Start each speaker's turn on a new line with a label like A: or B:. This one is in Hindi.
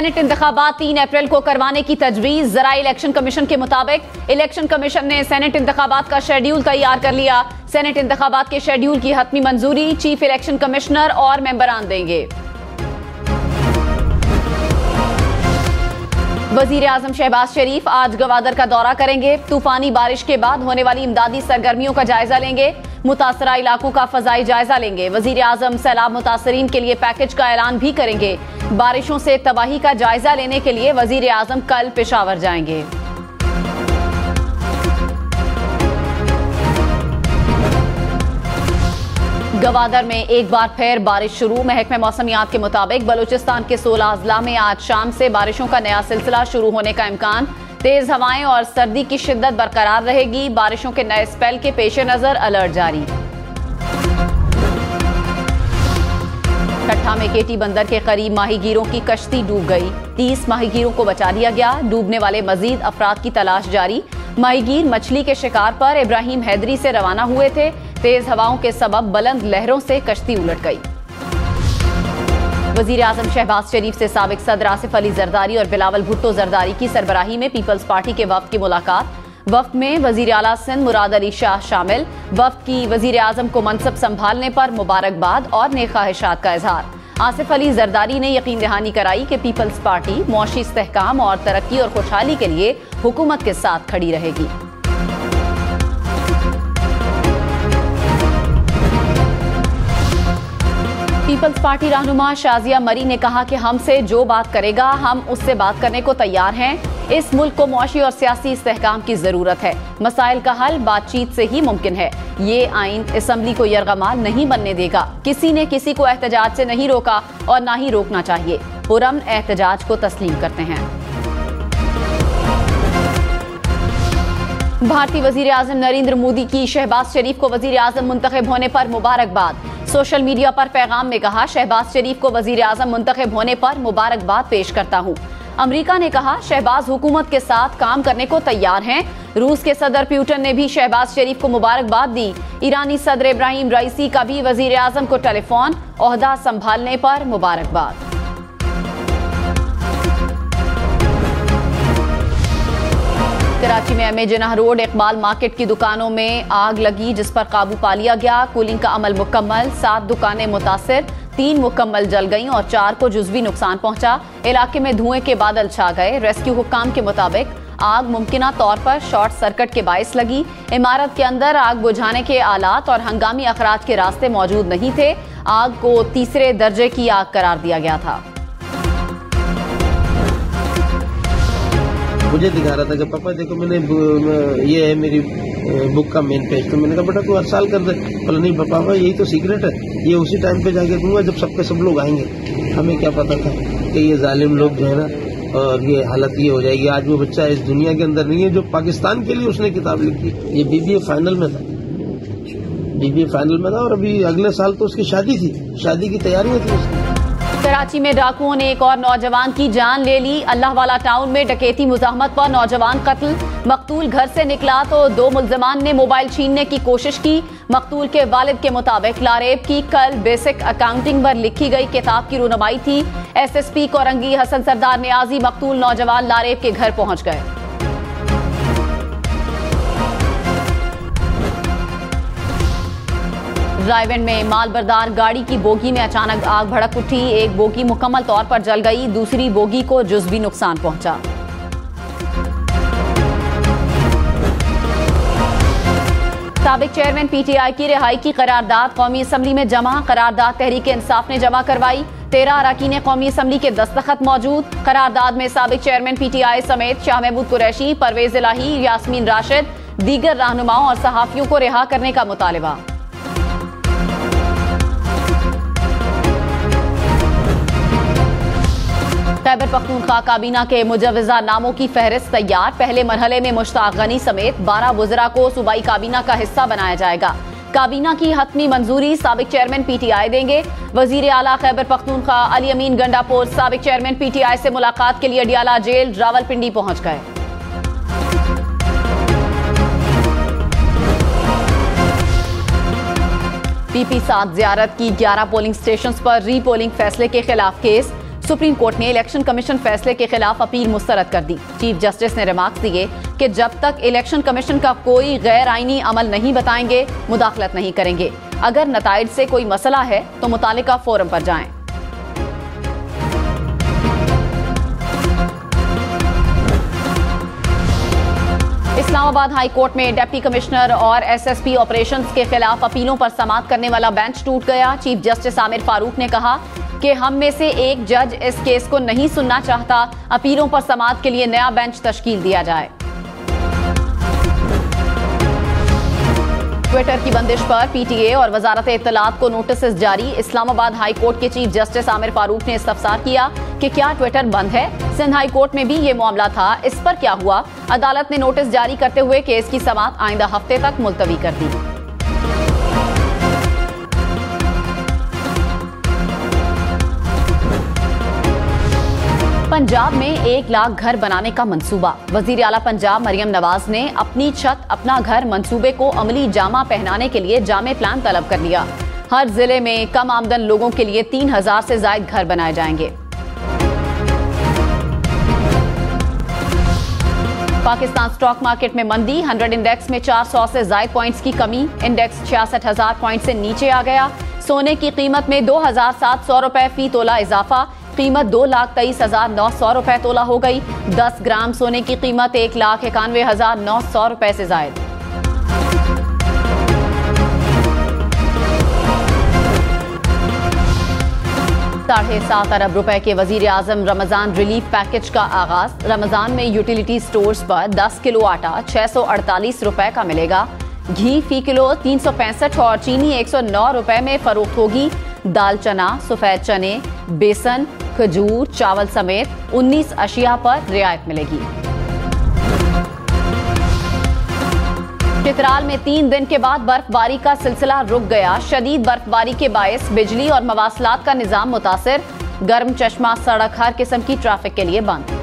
A: सेनेट इंतखाबात 3 अप्रैल को करवाने की तजवीज़। ज़राई इलेक्शन कमीशन के मुताबिक इलेक्शन कमीशन ने सेनेट इंतखाबात का शेड्यूल तैयार कर लिया। सेनेट इंतखाबात के शेड्यूल की हतमी मंजूरी चीफ इलेक्शन कमिश्नर और मेंबरान देंगे। वजीर आजम शहबाज शरीफ आज गवादर का दौरा करेंगे। तूफानी बारिश के बाद होने वाली इमदादी सरगर्मियों का जायजा लेंगे। मुतासरा इलाकों का फजाई जायजा लेंगे। वजीर आजम सैलाब मुतासरीन के लिए पैकेज का ऐलान भी करेंगे। बारिशों से तबाही का जायजा लेने के लिए वजीर आजम कल पेशावर जाएंगे। गवादर में एक बार फिर बारिश शुरू। महकमे मौसमियात के मुताबिक बलूचिस्तान के 16 अजला में आज शाम से बारिशों का नया सिलसिला शुरू होने का इम्कान। तेज हवाएं और सर्दी की शिद्दत बरकरार रहेगी। बारिशों के नए स्पेल के पेश नजर अलर्ट जारी। ठट्ठा में केटी बंदर के करीब माहीगीरों की कश्ती डूब गई। 30 माहीगीरों को बचा लिया गया। डूबने वाले मजीद अफराद की तलाश जारी। माहीगीर मछली के शिकार पर इब्राहिम हैदरी से रवाना हुए थे। तेज हवाओं के सबब बुलंद लहरों से कश्ती उलट गई। वजीर आजम शहबाज शरीफ से साबिक सदर आसिफ अली जरदारी और बिलावल भुट्टो जरदारी की सरबराही में पीपल्स पार्टी के वफ्द की मुलाकात। वफ्द में वजीर आला सिंध मुराद अली शाह शामिल। वफ्द की वजीर आजम को मनसब संभालने पर मुबारकबाद और नेक ख्वाहिशात का इजहार। आसिफ अली जरदारी ने यकीन दहानी कराई कि पीपल्स पार्टी मुआशी इस्तेहकाम और तरक्की और खुशहाली के लिए हुकूमत के साथ खड़ी रहेगी। पीपल्स पार्टी रहनुमा शाजिया मरी ने कहा कि हमसे जो बात करेगा हम उससे बात करने को तैयार हैं। इस मुल्क को मुआशी और सियासी इस्तेहकाम की जरूरत है। मसाइल का हल बातचीत से ही मुमकिन है। ये आइन असम्बली को यरगमाल नहीं बनने देगा। किसी ने किसी को एहतजाज से नहीं रोका और ना ही रोकना चाहिए। पुरअमन एहतजाज को तस्लीम करते हैं। भारतीय वजीर आजम नरेंद्र मोदी की शहबाज शरीफ को वजीर आजम मुंतखब होने पर मुबारकबाद। सोशल मीडिया पर पैगाम में कहा, शहबाज शरीफ को वजीर आजम मुंतखब होने पर मुबारकबाद पेश करता हूँ। अमरीका ने कहा शहबाज हुकूमत के साथ काम करने को तैयार हैं। रूस के सदर पुतिन ने भी शहबाज शरीफ को मुबारकबाद दी। ईरानी सदर इब्राहिम रईसी का भी वजीर आजम को टेलीफोन ओहदा संभालने पर मुबारकबाद। कराची में एमए जिन्ना रोड इकबाल मार्केट की दुकानों में आग लगी, जिस पर काबू पा लिया गया। कूलिंग का अमल मुकम्मल। 7 दुकानें मुतासिर, 3 मुकम्मल जल गईं और 4 को जुज़वी नुकसान पहुंचा। इलाके में धुएं के बादल छा गए। रेस्क्यू हुक्काम के मुताबिक आग मुमकिना तौर पर शॉर्ट सर्किट के बायस लगी। इमारत के अंदर आग बुझाने के आलात और हंगामी अखराज के रास्ते मौजूद नहीं थे। आग को तीसरे दर्जे की आग करार दिया गया था।
B: मुझे दिखा रहा था कि पापा देखो मैंने ये है मेरी बुक का मेन पेज। तो मैंने कहा बेटा तू हर साल कर दे। बोला नहीं पापा यही तो सीक्रेट है, ये उसी टाइम पे जाके दूंगा जब सब लोग आएंगे। हमें क्या पता था कि ये जालिम लोग जो है ना, और ये हालत ये हो जाएगी। आज वो बच्चा इस दुनिया के अंदर नहीं है जो पाकिस्तान के लिए उसने किताब लिखी। ये बीबीए फाइनल में था, बीबीए फाइनल में था और अभी अगले साल तो उसकी शादी थी, शादी की तैयारियां थी उसकी।
A: कराची में डाकुओं ने एक और नौजवान की जान ले ली। अल्लाहवाला टाउन में डकैती मुज़ाहमत पर नौजवान कत्ल। मकतूल घर से निकला तो 2 मुल्ज़िमान ने मोबाइल छीनने की कोशिश की। मकतूल के वालिद के मुताबिक लारेब की कल बेसिक अकाउंटिंग पर लिखी गई किताब की रुनमाई थी। SSP कोरंगी हसन सरदार नियाजी मकतूल नौजवान लारेब के घर पहुंच गए। रायवेंड में मालबरदार गाड़ी की बोगी में अचानक आग भड़क उठी। एक बोगी मुकम्मल तौर पर जल गई, दूसरी बोगी को जुज़वी नुकसान पहुंचा। साबिक चेयरमैन PTI की रिहाई की करारदाद कौमी असम्बली में जमा। करारदाद तहरीक इंसाफ ने जमा करवाई। 13 अरकान कौमी असम्बली के दस्तखत मौजूद। करारदाद में साबिक चेयरमैन PTI समेत शाह महमूद कुरैशी, परवेज इलाही, यास्मीन राशिद, दीगर रहनुमाओं और सहाफियों को रिहा करने का मुतालबा। खैबर पख्तूनख्वा काबीना के मुजव्वज़ा नामों की फहरिस्त तैयार। पहले मरहले में मुश्ताक गनी समेत 12 वज़रा को सूबाई काबीना का हिस्सा बनाया जाएगा। काबीना की हतमी मंजूरी साबिक चेयरमैन PTI देंगे। वजीर आला खैबर पख्तूनख्वा अली अमीन गंडापुर साबिक चेयरमैन PTI से मुलाकात के लिए अडियाला जेल रावलपिंडी पहुंच गए। PP 7 ज़ियारत की 11 पोलिंग स्टेशंस पर री पोलिंग फैसले के खिलाफ केस। सुप्रीम कोर्ट ने इलेक्शन कमीशन फैसले के खिलाफ अपील मुस्तरद कर दी। चीफ जस्टिस ने रिमार्क्स दिए कि जब तक इलेक्शन कमीशन का कोई गैर आईनी अमल नहीं बताएंगे, मुदाखलत नहीं करेंगे। अगर नताइज से कोई मसला है तो मुतालिका फोरम पर जाएं। इस्लामाबाद हाई कोर्ट में डिप्टी कमिश्नर और एसएसपी ऑपरेशंस के खिलाफ अपीलों पर समाअत करने वाला बेंच टूट गया। चीफ जस्टिस आमिर फारूक ने कहा कि हम में से एक जज इस केस को नहीं सुनना चाहता। अपीलों पर समाअत के लिए नया बेंच तश्कील दिया जाए। ट्विटर की बंदिश पर पीटीए और वजारत इत्तलात को नोटिस जारी। इस्लामाबाद हाई कोर्ट के चीफ जस्टिस आमिर फारूक ने इस्तफसार किया कि क्या ट्विटर बंद है। सिंध हाई कोर्ट में भी ये मामला था, इस पर क्या हुआ। अदालत ने नोटिस जारी करते हुए केस की समाअत आइंदा हफ्ते तक मुलतवी कर दी। पंजाब में 1 लाख घर बनाने का मंसूबा। वजीर आला पंजाब मरियम नवाज ने अपनी छत अपना घर मंसूबे को अमली जामा पहनाने के लिए जामे प्लान तलब कर लिया। हर जिले में कम आमदन लोगों के लिए 3000 से ज्यादा घर बनाए जाएंगे। पाकिस्तान स्टॉक मार्केट में मंदी। 100 इंडेक्स में 400 से ज्यादा पॉइंट्स की कमी। इंडेक्स 66,000 पॉइंट से नीचे आ गया। सोने की कीमत में 2,700 रुपए फी तोला इजाफा। कीमत 2,23,900 रुपए तोला हो गई। 10 ग्राम सोने की कीमत 1,91,900 रुपए से ज्यादा। $7.5 अरब रुपए के वजीर आजम रमजान रिलीफ पैकेज का आगाज। रमजान में यूटिलिटी स्टोर्स पर 10 किलो आटा 648 रुपए का मिलेगा। घी फी किलो 365 और चीनी 109 रुपए में फरोख्त होगी। दाल चना, सफेद चने, बेसन, खजूर, चावल समेत 19 अशिया पर रियायत मिलेगी। चित्राल में 3 दिन के बाद बर्फबारी का सिलसिला रुक गया। शदीद बर्फबारी के बायस बिजली और मवासलात का निजाम मुतासिर। गर्म चश्मा सड़क हर किस्म की ट्रैफिक के लिए बंद।